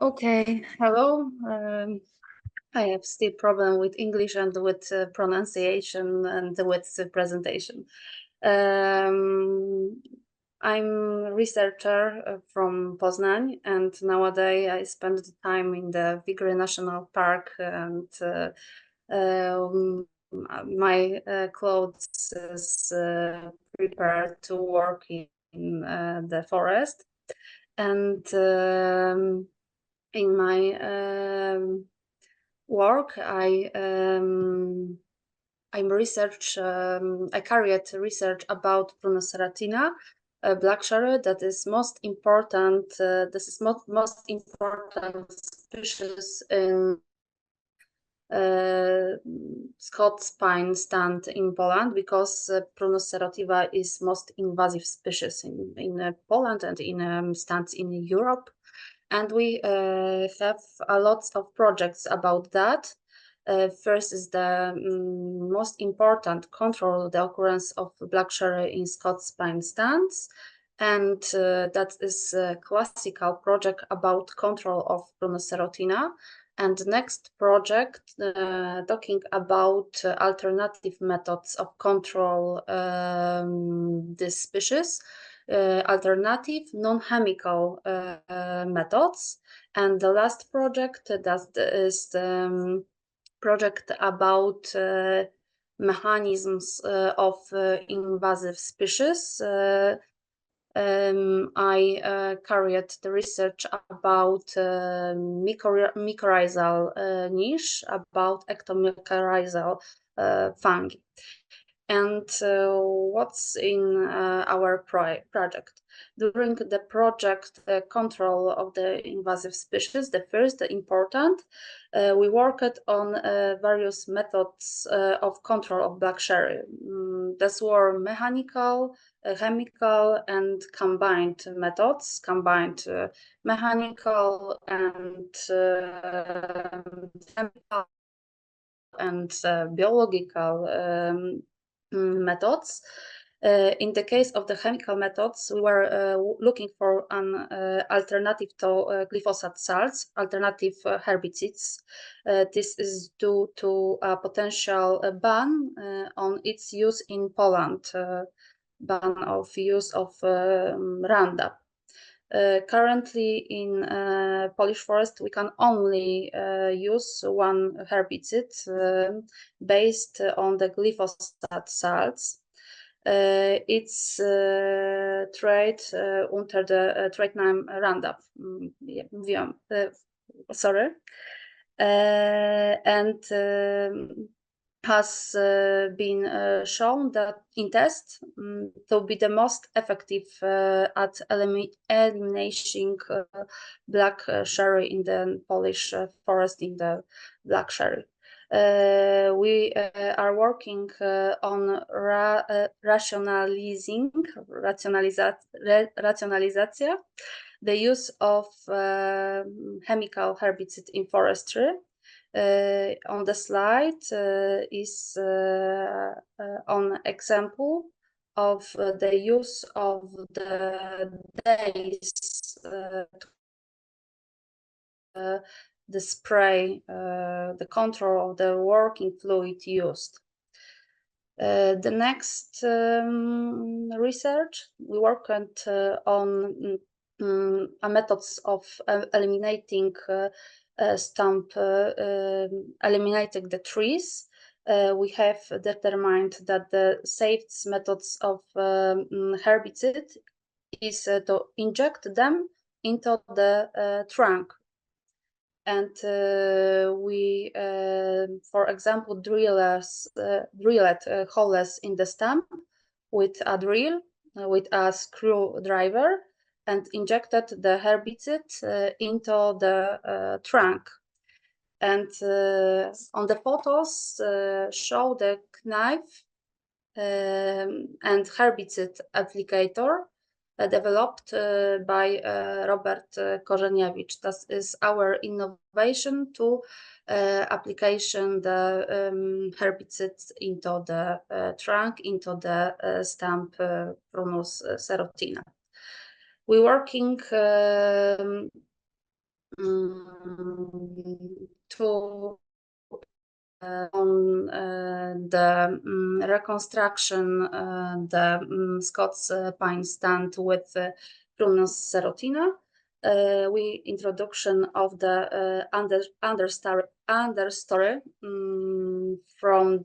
Okay, hello. I have still problem with English and with pronunciation and with presentation. I'm a researcher from Poznań, and nowadays I spend the time in the Wigry National Park, and my clothes is prepared to work in the forest, and in my work, I'm research. I carried research about Prunus seratina, black cherry that is most important. This is most important species in Scots pine stand in Poland, because Prunus serativa is most invasive species in Poland and in stands in Europe. And we have a lot of projects about that. First is the most important control the occurrence of black cherry in Scots pine stands, and that is a classical project about control of Prunus seratina. And the next project talking about alternative methods of control this species, alternative non-chemical methods. And the last project that is the project about mechanisms of invasive species. I carried the research about mycorrhizal niche, about ectomycorrhizal fungi. And what's in our project? During the project control of the invasive species, the first important, we worked on various methods of control of black cherry. These were mechanical, chemical, and combined methods, combined mechanical and chemical and biological methods. In the case of the chemical methods, we were looking for an alternative to glyphosate salts, alternative herbicides. This is due to a potential ban on its use in Poland, ban of use of Roundup. Currently in Polish forest, we can only use one herbicide based on the glyphosate salts. It's trade under the trade name Roundup. Sorry. And has been shown that in tests to be the most effective at eliminating black cherry in the Polish forest, in the black cherry. We are working on rationalization, the use of chemical herbicide in forestry. On the slide is an example of the use of the days the spray, the control of the working fluid used. The next research, we worked on methods of eliminating stump, eliminating the trees. We have determined that the safest methods of herbicide is to inject them into the trunk. And we, for example, drilled holes in the stump with a drill, with a screwdriver, and injected the herbicide into the trunk. And on the photos show the knife and herbicide applicator developed by Robert Korzeniewicz. That is our innovation to application the herbicides into the trunk, into the stump Prunus seratina. We're working to on the reconstruction the Scots pine stand with Prunus serotina. We introduction of the understory from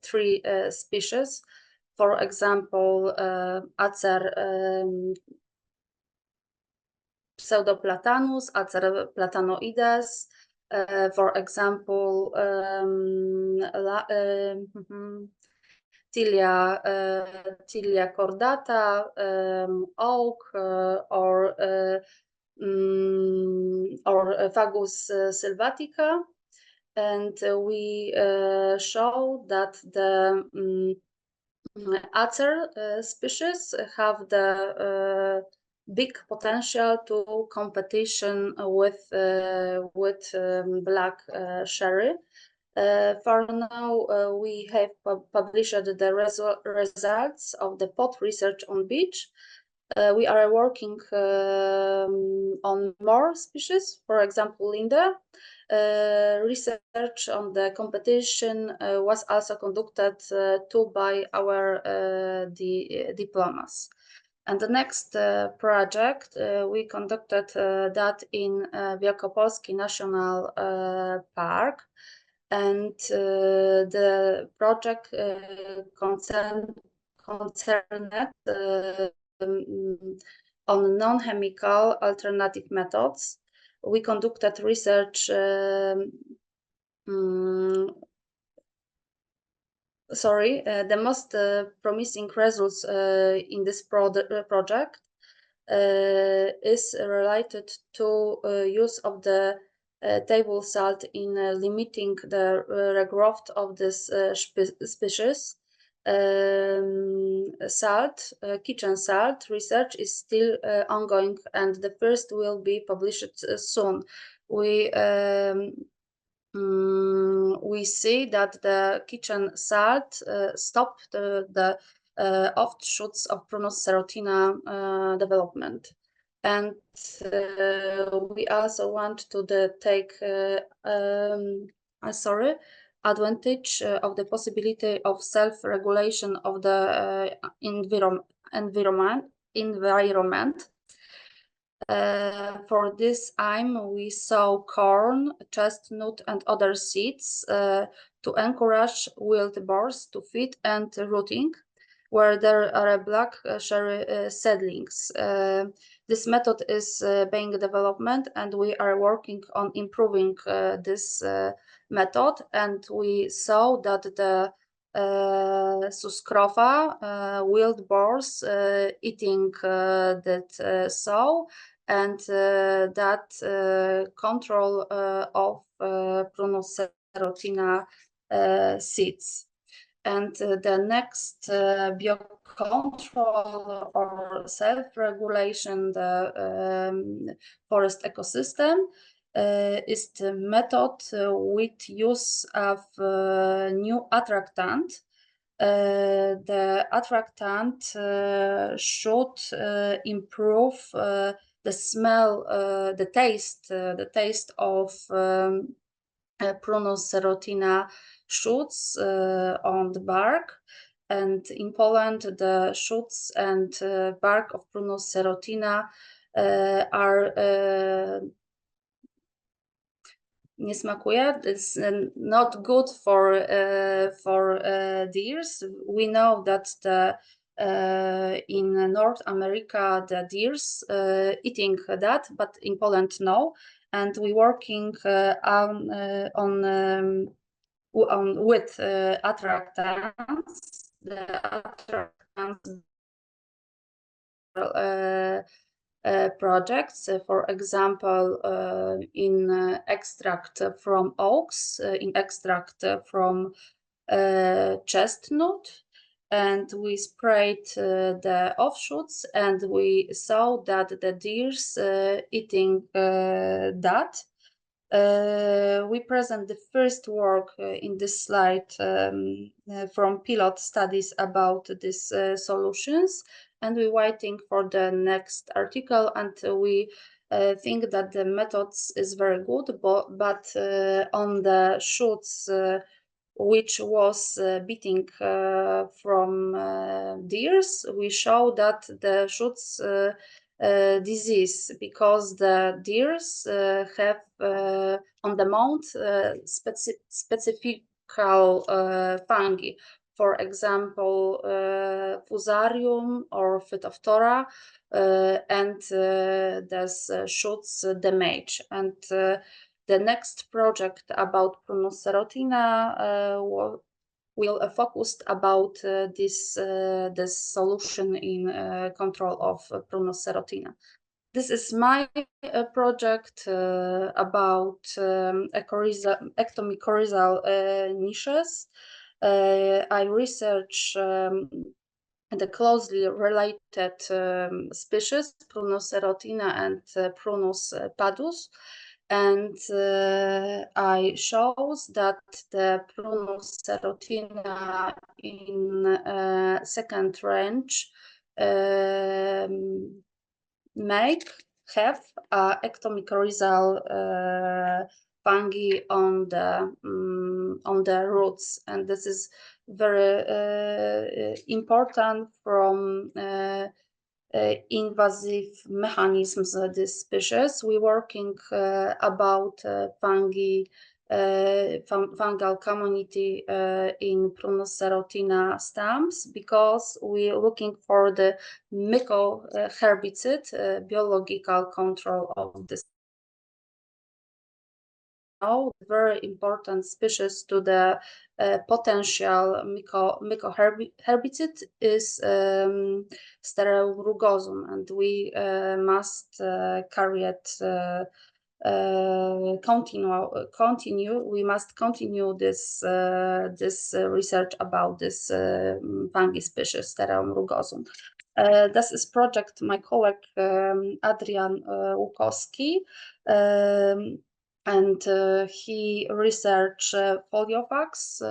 three species. For example, Acer pseudoplatanus, Acer platanoides. For example, Tilia cordata, oak, or Fagus sylvatica, and we show that the other species have the big potential to competition with black sherry. For now, we have published the results of the pot research on beech. We are working on more species, for example, Linda. Research on the competition was also conducted too by our diplomas. And the next project, we conducted that in Wielkopolski National Park. And the project concerned on non-chemical alternative methods. We conducted research the most promising results in this project is related to use of the table salt in limiting the regrowth of this species. Kitchen salt research is still ongoing, and the first will be published soon. We see that the kitchen salt stopped the offshoots of Prunus serotina development. And we also want to take advantage of the possibility of self-regulation of the environment. For this aim, we sow corn, chestnut, and other seeds to encourage wild boars to feed and rooting, where there are black cherry seedlings. This method is being developed, and we are working on improving this method. And we saw that the Suscrofa wild boars eating that sow, and that control of Prunus serotina seeds. And the next biocontrol or self-regulation the forest ecosystem is the method with use of new attractant. The attractant should improve the smell, the taste of Prunus serotina shoots on the bark. And in Poland, the shoots and bark of Prunus serotina are nie smakuje. It's not good for deers. We know that in North America the deers eating that, but in Poland no. And we working on with attractants. The attractants projects, for example, in extract from oaks, in extract from chestnut, and we sprayed the offshoots, and we saw that the deers eating that. We present the first work in this slide from pilot studies about these solutions, and we're waiting for the next article, and we think that the methods is very good, but on the shoots which was beating from deers, we show that the shoots disease, because the deers have on the mount specific fungi, for example Fusarium or Phytophthora, and this shoots damage. And the next project about Pronocerotina will focus about this solution in control of Pronocerotina. This is my project about ectomycorrhizal niches. I research the closely related species, Pronocerotina and Prunus padus. And I shows that the Pronocerotina in second range have ectomycorrhizal fungi on the roots, and this is very important from invasive mechanisms of this species. We're working about fungi, fungal community in Pronocerotina stems, because we're looking for the mycoherbicide biological control of this. Now, very important species to the potential mycoherbicide is Stereorugosum, and we must carry it we must continue this research about this fungi species Stereorugosum. This is project my colleague Adrian Łukowski, and he researched Foliofax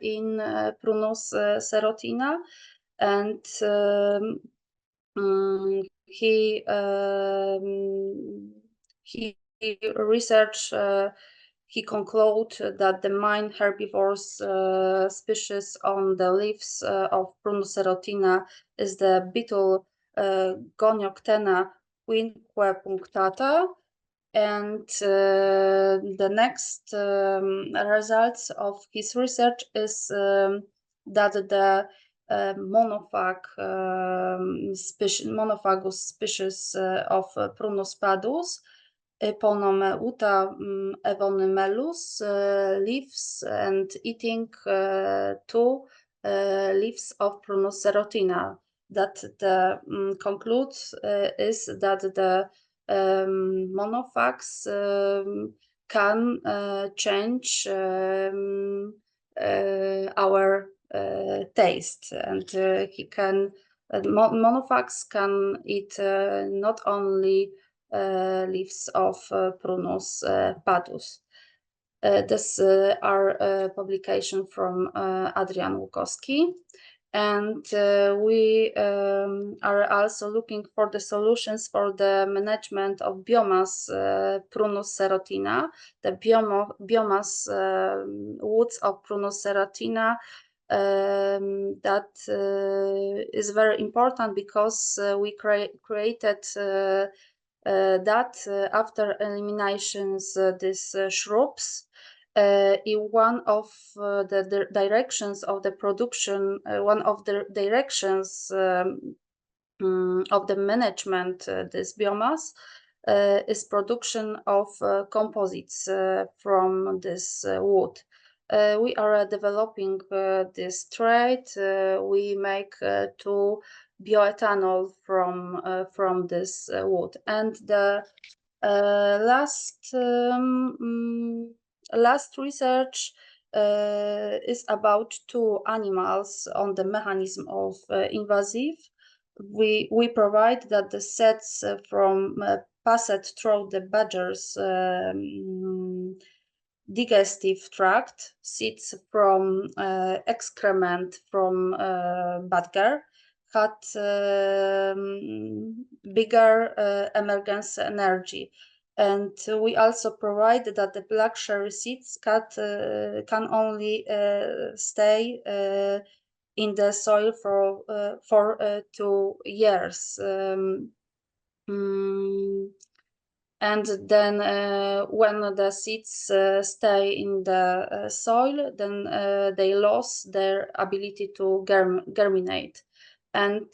in Prunus serotina, and he researched. He concluded that the main herbivorous species on the leaves of Prunus serotina is the beetle Gonioctena quinquepunctata. And the next results of his research is that the monophagous species of Prunus padus, Eponomeuta evonymelus, lives and eating two leaves of Prunus serotina. That the concludes is that the monophags can change our taste, and he can monophags can eat not only leaves of Prunus padus. This are publication from Adrian Łukowski. And we are also looking for the solutions for the management of biomass Prunus serotina. The biomass woods of Prunus serotina that is very important, because we created that after eliminations these shrubs. In one of the directions of the production, one of the directions of the management this biomass is production of composites from this wood. We are developing this trade. We make two bioethanol from this wood, and the last research is about two animals on the mechanism of invasive. We provide that the sets from passed through the badger's digestive tract, seeds from excrement from badger, had bigger emergency energy. And we also provide that the black cherry seeds can only stay in the soil for 2 years. And then when the seeds stay in the soil, then they lose their ability to germinate. And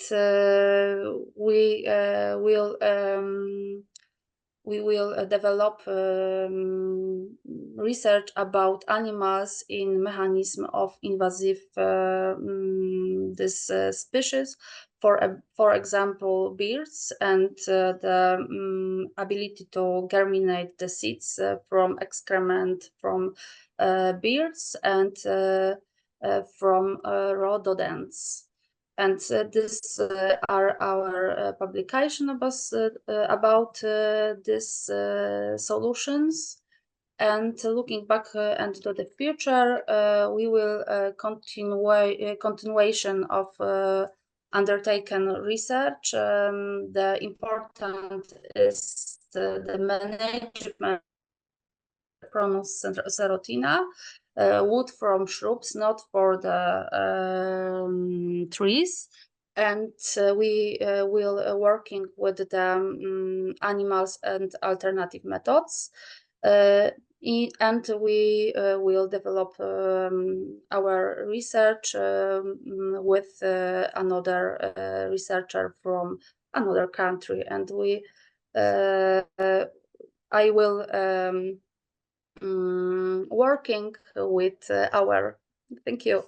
we will develop research about animals in mechanism of invasive this species, for example, birds, and the ability to germinate the seeds from excrement from birds and from rodents. And these are our publication about these solutions. And looking back into the future, we will continuation of undertaken research. The important is the management Pronus serotina, wood from shrubs, not for the trees. And we will working with the animals and alternative methods. And we will develop our research with another researcher from another country. And I will working with our. Thank you.